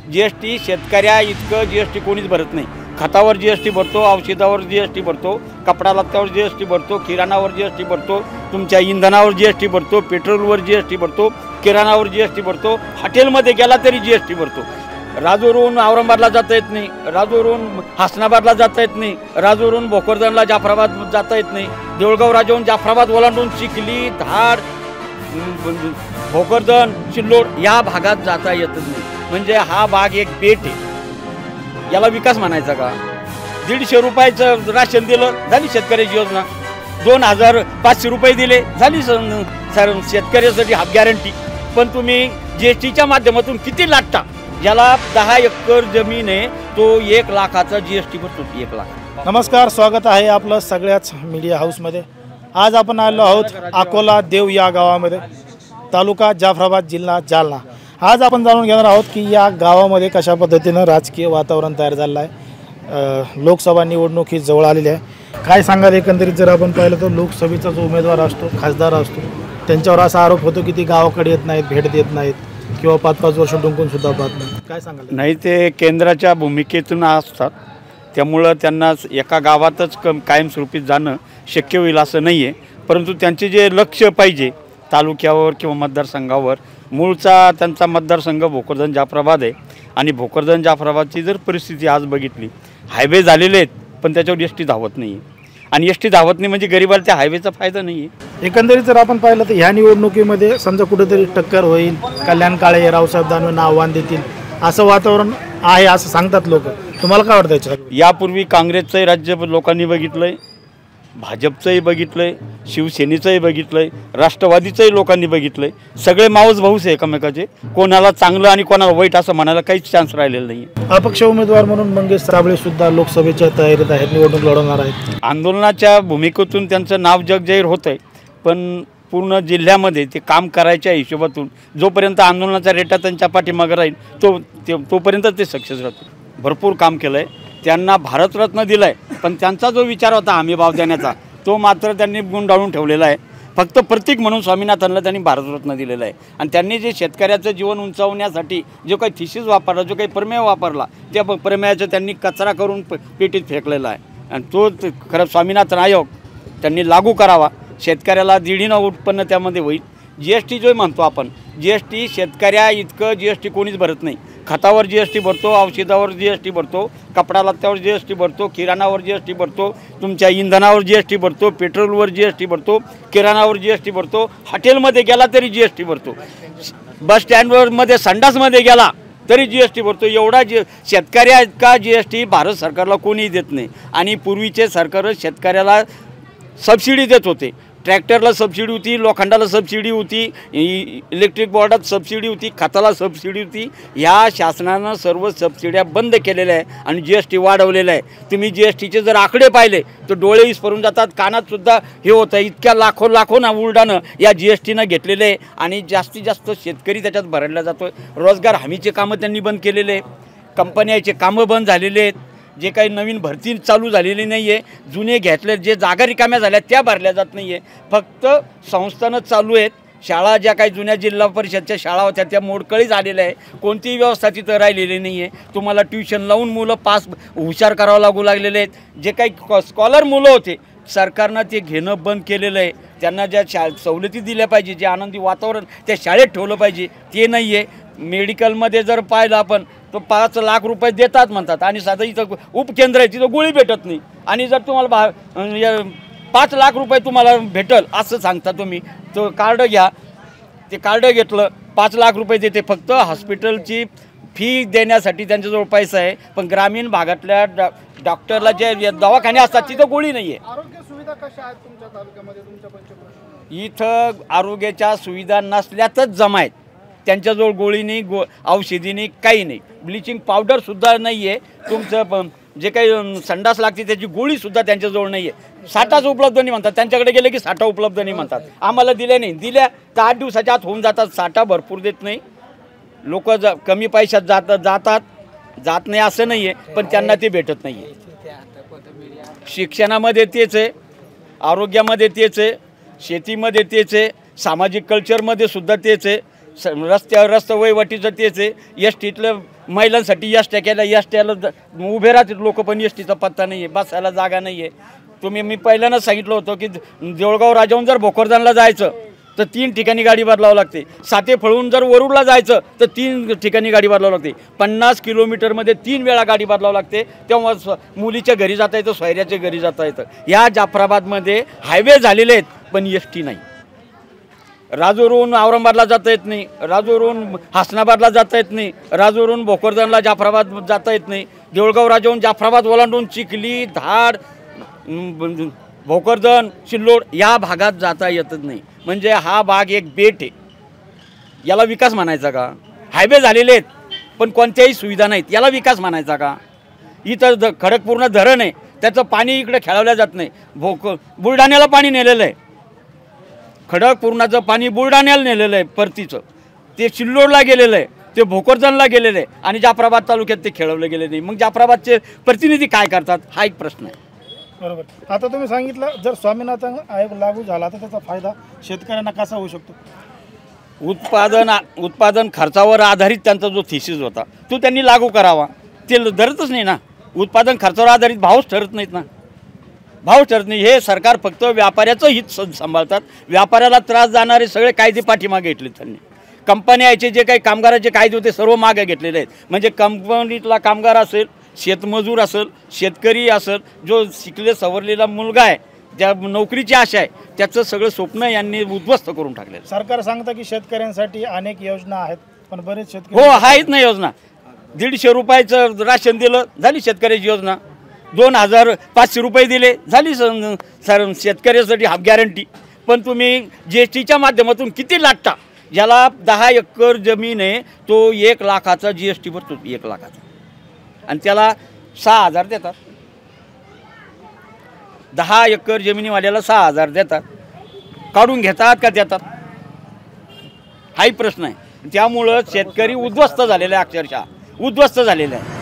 GST शेतकऱ्या इतकं GST कोणीच भरत नाही। खतावर GST भरतो, औषधावर GST भरतो, कपडा लत्त्यावर GST भरतो, किराणावर GST भरतो, तुमच्या इंधनावर GST भरतो, पेट्रोलवर GST भरतो, किराणावर GST भरतो, हॉटेलमध्ये गेला तरी GST भरतो। राजूरहून औरंगाबादला जाता येत नाही, राजूरहून हसनाबादला जाता येत नाही, राजूरहून भोकरदनला जाफराबाद जाता येत नाही, देऊळगाव राजाहून जाफराबाद ओलांडून चिखली, धाड, भोकरदन, सिल्लोड या भागात जाता येत नाही। म्हणजे हा भाग एक पेट आहे, याला विकास म्हणायचा का? 150 रुपयाचं राशन दिलं झाली शेतकऱ्याची योजना, 2500 रुपये दिले झाली शेतकऱ्यासाठी हाफ गॅरंटी। पण तुम्ही GSTच्या माध्यमातून किती लाटता? ज्याला 10 एकर जमीन आहे तो 1 लाखाचा GST भरतो, 1 लाख। नमस्कार, स्वागत आहे आपलं सगळ्याच मीडिया हाऊसमध्ये। आज आपण आलो आहोत अकोला देव या गावामध्ये, तालुका जाफराबाद, जिल्हा जालना। आज आपण जाणून घेणार आहोत की या गावामध्ये कशा पद्धतीनं राजकीय वातावरण तयार झालं आहे। लोकसभा निवडणूक ही जवळ आलेली आहे। काय सांगाल एकंदरीत जर आपण पाहिलं तर लोकसभेचा जो उमेदवार असतो, खासदार असतो, त्यांच्यावर असा आरोप होतो की ती गावाकडे येत नाहीत, भेट देत नाहीत किंवा 5-5 वर्ष डुंकून सुद्धा पाहत नाही। काय सांगाल? नाही, ते केंद्राच्या भूमिकेतून असतात, त्यामुळं त्यांना एका गावातच कायमस्वरूपी जाणं शक्य होईल असं नाही आहे। परंतु त्यांचे जे लक्ष पाहिजे तालुक्यावर किंवा मतदारसंघावर, मूळचा त्यांचा मतदारसंघ भोकरदन जाफराबाद आहे आणि भोकरदन जाफराबादची जर परिस्थिती आज बघितली, हायवे झालेले आहेत पण त्याच्यावर ST धावत नाही आहे, आणि ST धावत नाही म्हणजे गरिबाला त्या हायवेचा फायदा नाही आहे। एकंदरीत जर आपण पाहिलं तर ह्या निवडणुकीमध्ये समजा कुठेतरी टक्कर होईल, कल्याण काळे रावसाहेब दानवेंना आव्हान देतील असं वातावरण आहे असं सांगतात लोक। तुम्हाला काय वाटतं याच्यावर? यापूर्वी काँग्रेसचंही राज्य लोकांनी बघितलंय, भाजपचंही बघितलंय, शिवसेनेचंही बघितलंय, राष्ट्रवादीचंही लोकांनी बघितलंय। सगळे मावस भाऊच आहे एकमेकाचे, कोणाला चांगलं आणि कोणाला वाईट असं म्हणायला काहीच चान्स राहिलेला नाही। अपक्ष उमेदवार म्हणून मंगेश साबळे सुद्धा लोकसभेच्या तयारीत आहेत, निवडणूक लढवणार आहेत। आंदोलनाच्या भूमिकेतून त्यांचं नाव जगजाहीर होत आहे, पण पूर्ण जिल्ह्यामध्ये ते काम करायच्या हिशोबातून जोपर्यंत आंदोलनाचा रेटा त्यांच्या पाठीमागं राहील तोपर्यंत ते सक्सेस राहतील। भरपूर काम केलं आहे, त्यांना भारतरत्न दिलं आहे, पण त्यांचा जो विचार होता हमीभाव देण्याचा तो मात्र त्यांनी गुंडाळून ठेवलेला आहे। फक्त प्रतीक म्हणून स्वामीनाथनला त्यांनी भारतरत्न दिलेलं आहे, आणि त्यांनी जे शेतकऱ्याचं जीवन उंचावण्यासाठी जो काही थिसीस वापरला, जो काही प्रमेय वापरला, त्या प्रमेयाचं त्यांनी कचरा करून पेटीत फेकलेला आहे, आणि तो खरं स्वामीनाथन आयोग त्यांनी लागू करावा। शेतकऱ्याला दीडीनं उत्पन्न त्यामध्ये होईल। GST जो म्हणतो आपण, GST शेतकऱ्या इतकं GST कोणीच भरत नाही। खतावर GST भरतो, औषधावर GST भरतो, कपडा लत्त्यावर GST भरतो, किराणावर GST भरतो, तुमच्या इंधनावर GST भरतो, पेट्रोलवर GST भरतो, किराणावर GST भरतो, हॉटेलमध्ये गेला तरी GST भरतो, बस स्टँडवरमध्ये संडासमध्ये गेला तरी GST भरतो। एवढा शेतकऱ्या इतका GST भारत सरकारला कोणीही देत नाही। आणि पूर्वीचे सरकार शेतकऱ्याला सबसिडी देत होते, ट्रॅक्टरला सबसिडी होती, लोखंडाला सबसिडी होती, इलेक्ट्रिक बोर्डात सबसिडी होती, खताला सबसिडी होती। ह्या शासनानं सर्व सबसिड्या बंद केलेल्या आहे आणि GST वाढवलेला आहे। तुम्ही GSTचे जर आकडे पाहिले तर डोळे विस्फरून जातात, कानातसुद्धा हे होतं। इतक्या लाखो ना उलडानं या GSTनं घेतलेलं आहे, आणि जास्तीत जास्त शेतकरी त्याच्यात भरडला जातो आहे। रोजगार हमीचे कामं त्यांनी बंद केलेले आहे, कंपन्याचे कामं बंद झालेले आहेत, जे काही नवीन भरती चालू झालेली नाही आहे, जुने घेतले जे जागा रिकाम्या झाल्या त्या भरल्या जात नाही आहे, फक्त संस्थानं चालू आहेत। शाळा ज्या काही जुन्या जिल्हा परिषदच्या शाळा होत्या त्या मोडकळी झालेल्या आहे, कोणतीही व्यवस्था तिथं राहिलेली नाही आहे। तुम्हाला ट्युशन लावून मुलं पास हुशार करावं लागू लागलेले आहेत। जे काही स्कॉलर मुलं होते सरकारनं ते घेणं बंद केलेलं आहे। त्यांना ज्या सवलती दिल्या पाहिजे, जे आनंदी वातावरण त्या शाळेत ठेवलं पाहिजे ते नाही आहे। मेडिकलमध्ये जर पाहिलं आपण तो 5 लाख रुपये देतात म्हणतात, आणि साधं इथं उपकेंद्र आहे तिथं गोळी भेटत नाही, आणि जर तुम्हाला 5 लाख रुपये तुम्हाला भेटल असं सांगता तुम्ही, तो कार्ड घ्या, ते कार्ड घेतलं 5 लाख रुपये देते। फक्त हॉस्पिटलची फी देण्यासाठी त्यांच्याजवळ पैसा आहे, पण ग्रामीण भागातल्या डॉक्टरला जे दवाखाने असतात तिथं गोळी नाही आहे। आरोग्य सुविधा कशा आहेत तुमच्या तालुक्यामध्ये, तुमच्या पंचक्रोशीमध्ये? इथं आरोग्याच्या सुविधा नसल्यातच जमा आहेत, त्यांच्याजवळ गोळी नाही, औषधी नाही, काही नाही, ब्लिचिंग पावडरसुद्धा नाही आहे, तुमचं जे काही संडास लागते त्याची गोळीसुद्धा त्यांच्याजवळ नाही आहे। साठाच उपलब्ध नाही म्हणतात, त्यांच्याकडे गेले की साठा उपलब्ध नाही म्हणतात। आम्हाला दिल्या नाही, दिल्या तर 8 दिवसाच्या आत होऊन जातात, साठा भरपूर देत नाही। लोक कमी पैशात जात नाही असं नाही आहे, पण त्यांना ते भेटत नाही आहे। शिक्षणामध्ये तेच आहे, आरोग्यामध्ये तेच आहे, शेतीमध्ये तेच आहे, सामाजिक कल्चरमध्ये सुद्धा तेच आहे, रस्त्यावर वहिवाटीचं तेच आहे, STतलं महिलांसाठी एसट्या केल्या, एसट्याला उभे राहतात लोक, पण एसटीचा पत्ता नाही आहे, बसायला जागा नाही आहे. मी पहिल्यांदाच सांगितलं होतं की देऊळगाव राजाहून जर भोकरदनला जायचं तर 3 ठिकाणी गाडी बदलावं लागते. साते फळून जर वरुडला जायचं तर 3 ठिकाणी गाडी बदलावं लागते. 50 किलोमीटरमध्ये 3 वेळा गाडी बदलावं लागते. तेव्हा मुलीच्या घरी जाता येतं, सोयऱ्याच्या घरी जाता येतं. या जाफराबादमध्ये हायवे झालेले आहेत पण एस टी नाही. राजूरहून औरंगाबादला जाता येत नाही, राजूरहून हासनाबादला जाता येत नाही, राजूरहून भोकरदनला जाफराबाद जाता येत नाही, देऊळगाव राजाहून जाफराबाद ओलांडून चिखली, धाड, भोकरदन, सिल्लोड या भागात जाता येतच नाही. म्हणजे हा भाग एक बेट आहे. याला विकास म्हणायचा का? हायवे झालेले आहेत पण कोणत्याही सुविधा नाहीत, याला विकास म्हणायचा का? इथं खडकपूर्ण धरण आहे, त्याचं पाणी इकडे खेळवलं जात नाही. बुलढाण्याला पाणी नेलेलं आहे, खडकपूर्णाचं पाणी बुलढाण्याला नेलेलं आहे परतीचं, ते सिल्लोडला गेलेलं आहे, ते भोकरदनला गेलेलं आहे आणि जाफराबाद तालुक्यात ते खेळवलं गेले नाही. मग जाफराबादचे प्रतिनिधी काय करतात हा एक प्रश्न आहे. बरोबर. आता तुम्ही सांगितलं जर स्वामीनाथन आयोग लागू झाला तर त्याचा फायदा शेतकऱ्यांना कसा होऊ शकतो? उत्पादन खर्चावर आधारित त्यांचा जो थिसिस होता तो त्यांनी लागू करावा. ते धरतच नाही ना, उत्पादन खर्चावर आधारित भावच ठरत नाहीत ना, भाव ठरत नाही. हे सरकार फक्त व्यापाऱ्याचं हित सांभाळतात. व्यापाऱ्याला त्रास जाणारे सगळे कायदे पाठीमागे घेतले त्यांनी. कंपन्याचे जे काही कामगाराचे कायदे होते सर्व मागे घेतलेले आहेत. म्हणजे कंपनीतला कामगार असेल, शेतमजूर असेल, शेतकरी असेल, जो शिकले सवरलेला मुलगा आहे, ज्या नोकरीची आशा आहे, त्याचं सगळं स्वप्न यांनी उद्ध्वस्त करून टाकले. सरकार सांगतं की शेतकऱ्यांसाठी अनेक योजना आहेत पण बरेच शेतकरी हो आहेत ना योजना. 150 रुपयाचं राशन दिलं झाली शेतकऱ्याची योजना, 2500 रुपये दिले झाली शेतकऱ्यासाठी हाफ गॅरंटी. पण तुम्ही GSTच्या माध्यमातून किती लाटता? ज्याला 10 एकर जमीन आहे तो 1 लाखाचा GST भरतो, 1 लाखाचा, आणि त्याला 6000 देतात. 10 एकर जमिनीवाल्याला 6000 देतात, काढून घेतात का देतात हाही प्रश्न आहे. त्यामुळं शेतकरी उद्ध्वस्त झालेला आहे, अक्षरशः उद्ध्वस्त झालेला आहे.